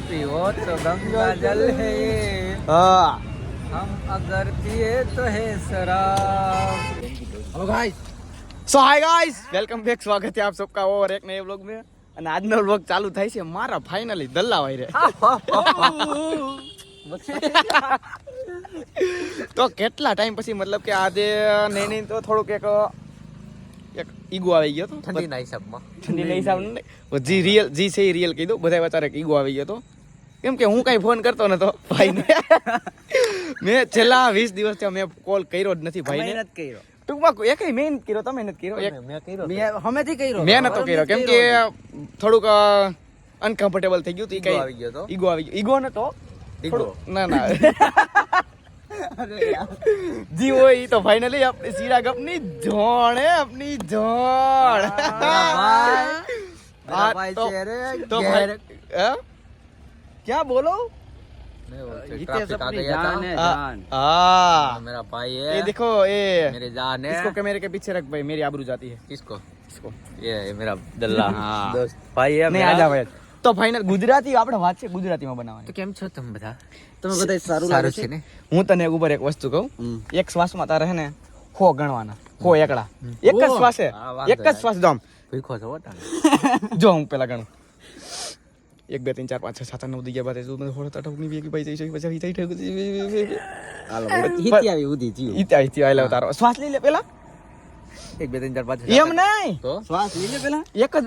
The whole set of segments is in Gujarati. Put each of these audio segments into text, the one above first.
पियो तो गंगा जल है ये, હા हम अगर पिए तो है शराब। Hello guys so hi guys welcome back स्वागत है आप सबका और एक नए व्लॉग में અને આજનો વ્લોગ ચાલુ થાય છે મારા ફાઇનલી દલ્લા ભાઈ રે તો કેટલા ટાઈમ પછી મતલબ કે આજે નહીં તો થોડુંક એક ઈગો આવી ગયો તો ઠંડીના હિસાબમાં ઠંડીના હિસાબ જી છે રિયલ કીધું બધા વચારે ઈગો આવી ગયો તો કેમ કે હું કઈ ફોન કરતો નતો ભાઈને મેં છેલ્લા 20 દિવસથી મેં કોલ કર્યો જ નથી ભાઈને મહેનત કર્યો ટૂંકમાં એકય મેં નથી કર્યો તમે નથી કર્યો મેં કર્યો મેં હમેથી કર્યો મેં નતો કર્યો કેમ કે થોડુંક અનકમ્ફર્ટેબલ થઈ ગયું તો ઈગો આવી ગયો તો ઈગો આવી ગયો ઈગો નતો ઈગો ના જી હોય ઈ તો ફાઇનલી આપણી સીરા ગપની જોણ હે આપની જોણ मेरा भाई चेहरे तो क्या बोलो ट्रैफिक आ गया था हाँ मेरा भाई है ये देखो ये मेरी जान है इसको कैमरे के पीछे रख भाई मेरी आबरू जाती है किसको इसको ये मेरा दल्ला दोस्त भाई है नहीं आ जा भाई તો ફાઇનલ ગુજરાતી આપણે વાત છે ગુજરાતીમાં બનાવવાની તો કેમ છો તમે બધા તમે બધા સારું સારું છે ને હું તને ઉપર એક વસ્તુ કહું એક શ્વાસમાં તારે હે ને 100 ગણવાના 100 એકડા એક જ શ્વાસે એક જ શ્વાસ દમ ભીખો છો વટા જો હું પેલા ગણું 1 2 3 4 5 6 7 8 9 10 12 13 14 15 16 ભાઈ જઈ પછી હાલો હિતી આવી ઉધી જીવ ઈતી આઈ લે તારો શ્વાસ લઈ લે પેલા 1 2 3 4 5 એમ નહીં તો શ્વાસ લઈ લે પેલા એક જ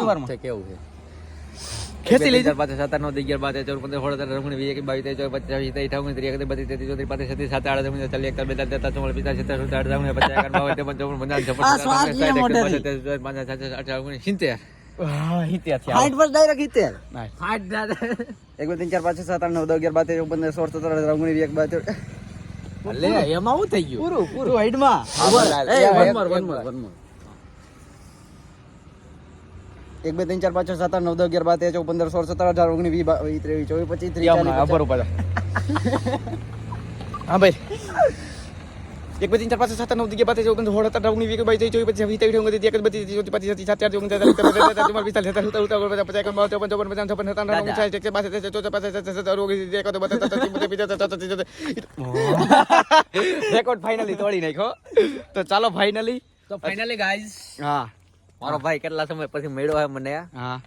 વારમાં છે કેવું છે ખેંચી લેજે 5 7 9 10 12 13 14 15 16 17 18 22 હા હિત્યા થયા હાઈટ પર ડાયરેક્ટ હિતે ના હાઈટ દાદા 1 2 3 4 5 6 7 8 9 10 11 12 13 14 15 16 17 લે એમાં હું થઈ ગયું પૂરું હાઈટમાં વન મોર 1 2 3 4 5 6 7 8 9 10 11 12 13 14 15 16 17 18 19 20 23 24 25 30 હા ભાઈ 1 2 3 4 5 6 7 9 10 12 13 14 17 18 19 20 22 23 રેકોર્ડ ફાઇનલી તોડી નાખ્યો તો ચાલો ફાઇનલી તો ફાઇનલી ગાઈઝ હા મારો ભાઈ કેટલા સમય પછી મળ્યો હે મને હા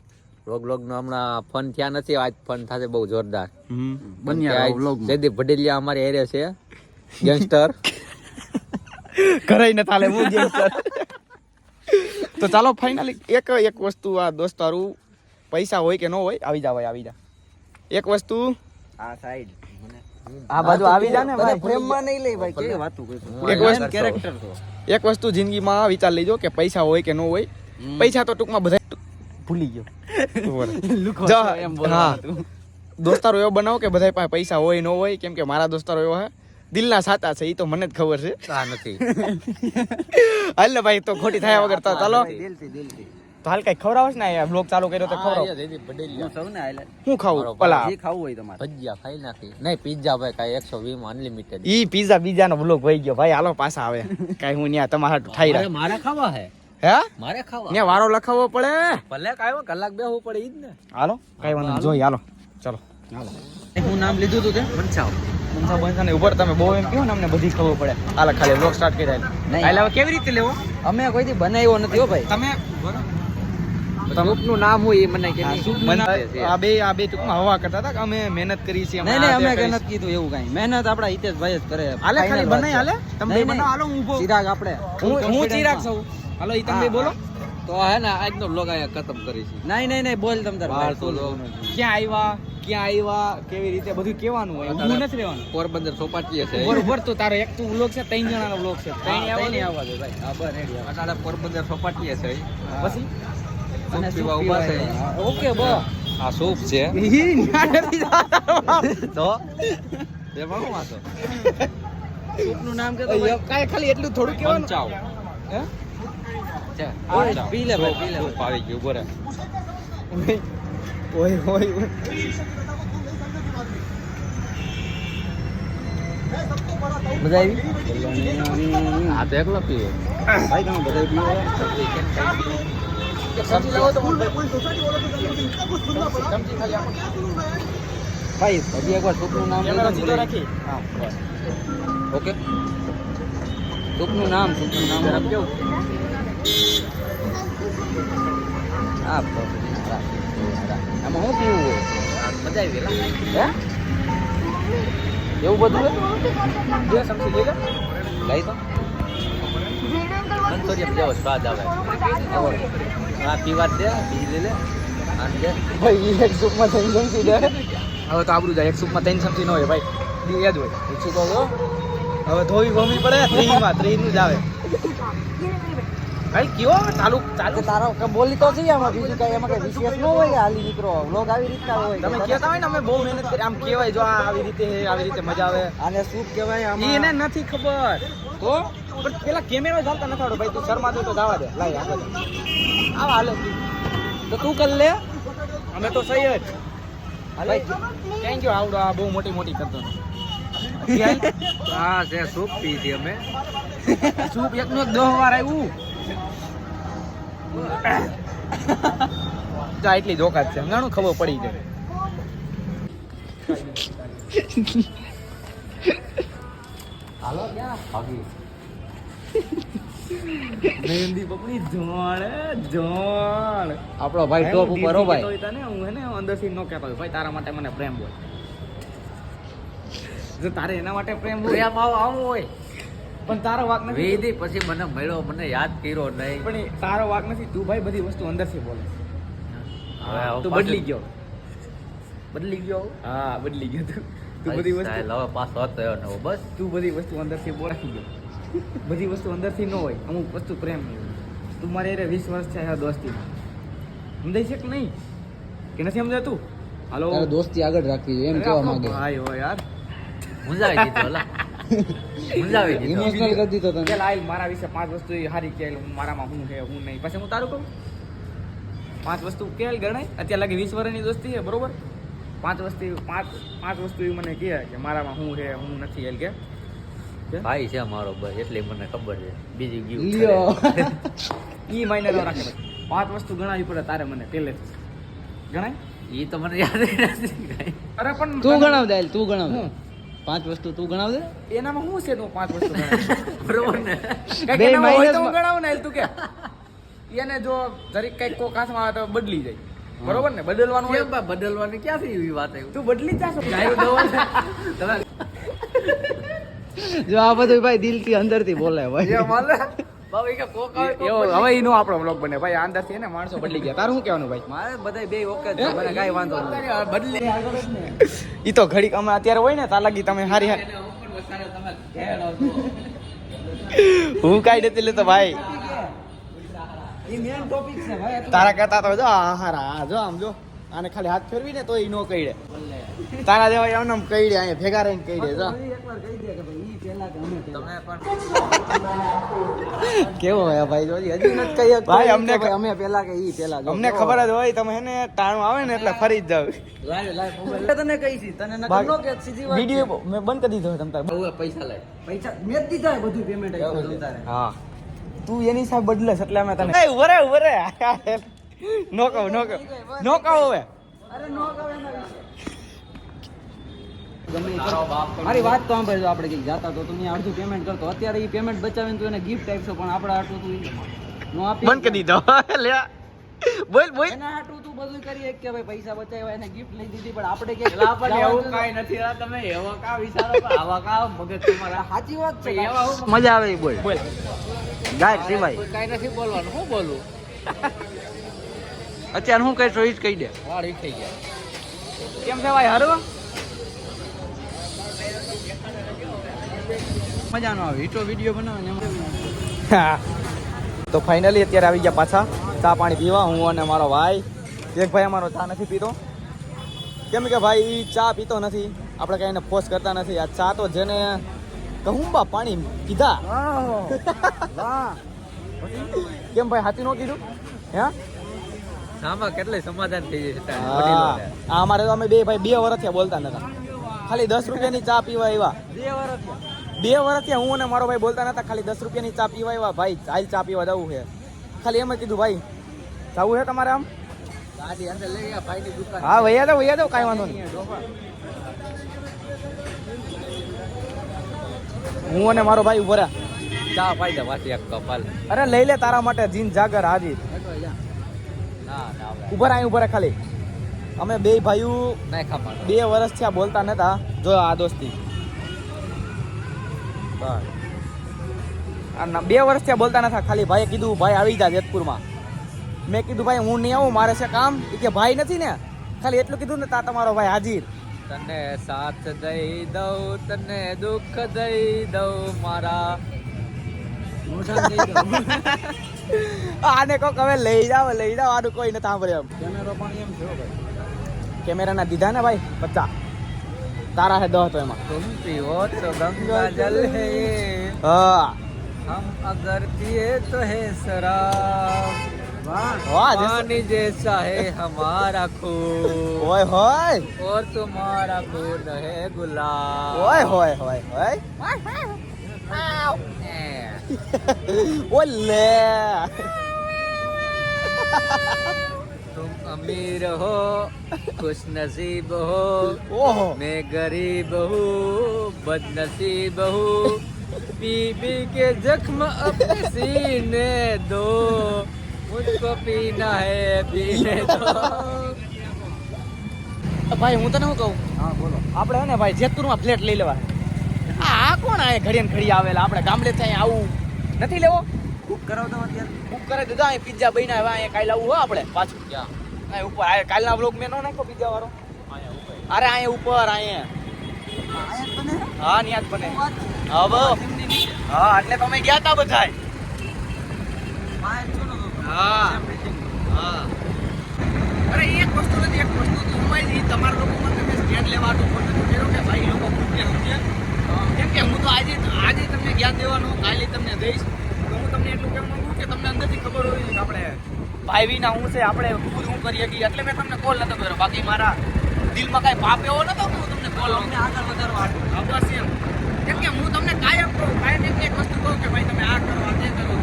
વ્લોગ નો હમણાં ફન થયા નથી આજ ફન થશે બહુ જોરદાર બન્યા વ્લોગ જયદીપ ભડેલિયા અમારી એરે છે ગેંગસ્ટર ઘરે ન થાલે હું ગેંગસ્ટર તો ચાલો ફાઇનલી એક વસ્તુ આ દોસ્તારું પૈસા હોય કે ન હોય આવી જા ભાઈ આવી જા એક વસ્તુ આ સાઈડ આ બાજુ આવી જા ને ભાઈ ફ્રેમ માં નહીં લે ભાઈ કે વાતું એક વસ્તુ કેરેક્ટર એક વસ્તુ જિંદગીમાં વિચાર લેજો કે પૈસા હોય કે ન હોય પૈસા તો ટૂંકમાં બધા ભૂલી ગયો હા દોસ્તારો એવો બનાવો કે બધા પાસે પૈસા હોય ન હોય કેમ કે મારા દોસ્તારો એવો હે દિલના સાચા છે એ તો મને જ ખબર છે આ નથી હાલ ને ભાઈ તો ખોટી થયા વગર તો ચાલો દિલથી તો હાલ કઈ ખવડાવશ ને બ્લોગ ચાલુ કર્યો તો ખવડાવ જયદીપ ભડેલિયા સૌ ને આલે હું ખાવું પલા જે ખાવું હોય તમારે ભજીયા ખાઈ નાખી નહીં પિઝા ભાઈ કાઈ 120 માં અનલિમિટેડ ઈ પિઝા બીજાનો બ્લોગ વહી ગયો ભાઈ હાલો પાછા આવે કઈ હું ન્યા તમારા ઠાઈ રાખ મારે ખાવા હે હે મારે ખાવા ન્યા વારો લખાવવો પડે ભલે કાયો કલાક બેહવું પડે ઈ જ ને હાલો કઈ વાંધો જોઈ હાલો ચાલો હાલો હું નામ લીધું તું તે મનસાવ બંધા ને ઉપર તમે બહુ એમ કહો ને અમને બધી ખબર પડે હાલ ખાલી બ્લોગ સ્ટાર્ટ કરી હાલ હવે કેવી રીતે લેવો અમે કોઈથી બનાવ્યો નથી હો ભાઈ તમે સૂપનું નામ હોય એ મને કે આ બે ટૂંકમાં હવા કરતા હતા કે અમે મહેનત કરી છે નહીં અમે કે નથી કીધું એવું કાઈ મહેનત આપડા હિતેશભાઈ જ કરે હાલે ખાલી બનાય હાલે તમે બનાવો હાલો હું ઊભો ચિરાગ આપણે હું ચિરાગ છું હાલો ઈ તમે બોલો તો હે ને આજનો બ્લોગ અહીંયા ખતમ કરી છે નહીં બોલ તમ તાર ક્યાં આવ્યા કેવી રીતે બધું કેવાનું હોય ઊભું નથી રહેવાનું પોરબંદર સોપાટીએ છે બરોબર તો તારો એક તો વ્લોગ છે 3 જણાનો વ્લોગ છે ત્રણ આવવા દે ભાઈ હા બસ રેડી અટાડા પોરબંદર સોપાટીએ છે પછી અને પીવા ઉભા છે ઓકે બો આ સૂપ છે તો એમાં શું વાંચો સૂપનું નામ કે તો કાઈ ખાલી એટલું થોડું કેવાનું ચાવ હે પી લે ભાઈ સૂપ આવી ગયું બોરે ઓય મજા આવી હા તો એકલો પીવો ભાઈ તમે બધા પીવો સમજી લાવો તો સમજી ખાલી ભાઈ હજી એકવાર સૂપનું નામ કેમેરો સીધો રાખી હા બસ ઓકે સૂપનું નામ આપજો હા આમાં શું પીવું હોય મજા આવી ગયેલા હે એવું બધું જે સમજી લેજો લઈ તો મંચુરિયન જેવો સ્વાદ આવે હા પીવા દે પી લે અને દે ભાઈ એક સૂપમાં ત્રણ ચમચી દે હવે તો આબરું જાય એક સૂપમાં ત્રણ ચમચી ન હોય ભાઈ એ જ હોય પૂછું તો હવે ધોવી ભમી પડે ત્રીનું જ આવે ભાઈ કયો ચાલુ તારો બોલી તો છે આમાં બીજું કઈ એમાં કઈ વિશેષ ન હોય કે હાલી નીકળો વ્લોગ આવી રીતના હોય તમે કહેતા હોય ને અમે બહુ મહેનત કરી આમ કહેવાય જો આ આવી રીતે મજા આવે આને સૂપ કહેવાય એને નથી ખબર તો પણ પેલા કેમેરો ચાલતા નથી આવડો ભાઈ તું શર્મા દે તો જવા દે લાઈ આગળ આવ હાલે તો તું કર લે અમે તો સહી જ હાલે થેન્ક યુ આવડો આ બહુ મોટી કરતો હા છે સૂપ પી હતી અમે સૂપ એકનું એક 10 વાર આવ્યું જા એટલી જોકાત છે ઘણું ખબર પડી જાય હાલો ક્યાં ભાગી મહેંદી પકડી જોણ આપણો ભાઈ ટોપ ઉપર હો ભાઈ તને હું હે ને અંદરથી નો કહેતો હોય ભાઈ તારા માટે મને પ્રેમ હોય જો તારે એના માટે પ્રેમ હોય પ્રેમ આવો હોય પણ તારો વાક નથી વેદી પછી મને મળ્યો મને યાદ કર્યો નહીં પણ એ તારો વાક નથી તું ભાઈ બધી વસ્તુ અંદરથી બોલે હવે તું બદલી ગયો હા બદલી ગયો તું બધી વસ્તુ હવે પાછો હતો નવો બસ તું બધી વસ્તુ અંદરથી બોલાઈ ગયો બધી વસ્તુ અંદરથી ન હોય અમુક વસ્તુ પ્રેમ હોય તું મારે એને 20 વર્ષ થયા દોસ્તી સમજાય છે કે નહીં કે નથી સમજાતું હાલો દોસ્તી આગળ રાખવી જોઈએ એમ કહેવા માંગે ભાઈ હો યાર મુંજાવી દીધો લા મુંજાવી દીધો ઇમોશનલ કરી દીધો તને ચાલ આઈ મારા વિશે 5 વસ્તુ હારી કે મારામાં હું છે હું નહીં પછી હું તારું કહું 5 વસ્તુ કેલ ગણાય અત્યારે લાગે 20 વર્ષની દોસ્તી છે બરોબર 5 વસ્તુ એવી મને કહે કે મારામાં હું છે હું નથી એલ કે ભાઈ છે મારો ભાઈ એટલે મને ખબર છે બીજી ગયું ઈ માઇનર રાખે 5 વસ્તુ ગણાવી પડે તારે મને પેલે ગણાય ઈ તો મને યાદ નથી અરે પણ તું ગણાવ દે તું ગણાવ દે 5 વસ્તુ તું ગણાવ દે એનામાં શું છે તું 5 વસ્તુ ગણાવ બરોબર ને બે માઇનસ હું ગણાવું ને તું કે એને જો જરીક કઈક કોક હાથમાં આવે તો બદલી જાય બરોબર ને બદલવાનું હોય બદલવાની ક્યાંથી એવી વાત આવી તું બદલી જાશો ગાયું દવા તમે જો આ બધું ભાઈ દિલથી અંદરથી બોલે ભાઈ માલે બાબા કે કોક આવે એવો હવે ઈનો આપણો બ્લોગ બને ભાઈ અંદરથી ને માણસો બદલી ગયા તારું શું કહેવાનું ભાઈ મારે બધાય બે ઓકે છે મને કાઈ વાંધો નથી બદલી ઈ તો ઘડીક અમે અત્યારે હોય ને તા લાગી તમે હારી હું કાઈ નથી લેતો ભાઈ ઈ મેન ટોપિક છે ભાઈ તારા કહેતા તો જો હારા જો આમ જો આને ખાલી હાથ ફેરવી ને તો ઈ નો કઈડે તારા જેવા એમને કઈડે અહીંયા ભેગા રહીને કઈડે જો એકવાર કહી દે કે ભાઈ ઈ પહેલા કે અમે તમે પણ કેવો હે ભાઈ જોજી હજી નથી કહી શકતો ભાઈ, કે અમને ભાઈ અમે પહેલા કે ઈ પહેલા જો અમને ખબર જ હોય તમે હે ને ટાણું આવે ને એટલે ફરી જ જાવ લાઈવ મોબાઈલ તને કહી છી તને નકર નો કે સીધી વાત વિડિયો મેં બંધ કરી દીધો તમ તાર બહુ પૈસા લે પૈસા મેં જ દીધા બધું પેમેન્ટ આપ્યું તારે હા તું એની સાહેબ બદલેસ એટલે અમે તને ઉભરે નો કહો હવે અરે નો કહો એના વિશે ગમે ઈ કરો. મારી વાત તો સાંભળજો આપણે કઈક જાતા તો તમે અડધું પેમેન્ટ કરતો અત્યારે ઈ પેમેન્ટ બચાવીને તું એને ગિફ્ટ આપશો પણ આપણે આટલું તું નો આપી બંધ કરી દીધો લે બોલ એના હાટું તું બધું કરી એક કે ભાઈ પૈસા બચાવ્યા એને ગિફ્ટ લઈ દીધી પણ આપણે કે આપણને એવું કાઈ નથી આ તમે એવા કા વિચારો આવા કા મગજ તમારા સાચી વાત છે એવા હું મજા આવે ઈ બોલ બોલ ગાય સિવાય કાઈ નથી બોલવાનું હું બોલું અત્યારે હું કઈ ચોઈસ કહી દે વાળ થઈ ગયા કેમ છે ભાઈ હરવા મજાનો આવે હીટો વિડીયો બનાવે ને એમાં હા તો ફાઇનલી અત્યારે આવી ગયા પાછા ચા પાણી પીવા હું અને મારો ભાઈ એક ભાઈ અમારો ચા નથી પીતો કેમ કે ભાઈ ઈ ચા પીતો નથી આપણે કઈ એને ફોર્સ કરતા નથી આ ચા તો જેને કહું બા પાણી પીધા વાહ કેમ ભાઈ હાથી નો કીધું હે આમાં કેટલે સમાધાન થઈ જશે આ અમારે તો અમે બે ભાઈ 2 વર્ષથી બોલતા નતા ખાલી 10 રૂપિયાની ચા પીવા આવ્યા 2 વર્ષથી હું અને મારો ભાઈ બોલતા નતા ખાલી 10 રૂપિયાની ચા પીવા આવ્યા ભાઈ હાલ ચા પીવા જવું છે ખાલી એમ જ કીધું ભાઈ જવું છે તમારે આમ આજી અંદર લઈ ગયા ભાઈની દુકાન. હા વૈયા દો કાંઈ વાંધો નહીં. હું અને મારો ભાઈ ઉભો રહ્યા. ચા પાઈ દે વાટી એક કપ હાલ. અરે લઈ લે તારા માટે જીન જાગર હાજી. ના હવે. ઉભા રહ્યા ખાલી. અમે બે ભાઈઓ નહીં ખબર. 2 વર્ષ થયા બોલતા નતા. જો આ દોસ્તી. બસ. 2 વર્ષ થયા બોલતા નતા. ખાલી ભાઈએ કીધું ભાઈ આવી જા જેતપુરમાં. મેં કીધું ભાઈ હું નહીં આવું, મારે છે કામ. એ કે ભાઈ નથી ને, ખાલી એટલું કીધું ને તા તમારો ભાઈ હાજીર. તને સાથ દઈ દઉં, તને દુઃખ દઈ દઉં મારા. આને કોક હવે લઈ જાવ આનું કોઈ નથી સાંભળ્યું. કેમેરો પણ એમ થયો ભાઈ. કેમેરાના દીધા ને ભાઈ 50. તારા હે 10 તો એમાં. तुम पियो तो गंगा जल है ये, હા हम अगर पिए तो है शराब. વાહ पानी जैसा है हमारा खून ઓય હોય और तुम्हारा खून है गुलाब. હોય ઓલે तुम अमीर हो, खुश नसीब हो, ઓહો मैं गरीब हूँ, बदनसीब हूँ. पी पी के जख्म अपने सीने दो, मुझको पीना है पीने दो. ભાઈ હું તને શું કહું, હા બોલો. આપણે હે ને ભાઈ જેતપુરમાં ફ્લેટ લઈ લેવા. આ કોણ આ ઘડીએ ને ઘડી આવેલા, આપણે ગામડે થાય આવું નથી લેવો. બુક કરાવ દો અત્યારે. બુક કરી દીધા. અહીં પિઝા બન્યા હવે અહીંયા કાલે આવું હો આપણે પાછું. क्या? અહીં ઉપર આ કાલના વ્લોગ મેં નો નાખ્યો પિઝા વાળો. અરે અહીંયા ઉપર અહીંયા હા ન્યા જ બને. હા બહુ હા એટલે તમે ગયા તા બધાય. હા હા અરે એક વસ્તુ નથી, એક વસ્તુ તો ઉમાઈ તમારા લોકો માટે મેં ધ્યાન લેવાનું પણ નથી કર્યું કે ભાઈ લોકો પૂછે સમજે. કેમ કે હું તો આજે તમને જ્ઞાન દેવાનું, કાલે તમને દઈશ. તો હું તમને એટલું કેમ માંગુ કે તમને અંદરથી ખબર હોવી જોઈએ કે આપણે ભાઈ વિના હું છે, આપણે ખુદ હું કરીએ કે એટલે મેં તમને કોલ નતો કર્યો. બાકી મારા દિલમાં કાંઈ પાપ એવો નતો કે હું તમને કોલ અમને આગળ વધારવા હાટું. બસ એમ. કેમ કે હું તમને કાયમ કહું, કાયમ એક વસ્તુ કહું કે ભાઈ તમે આ કરો, આ તે કરો.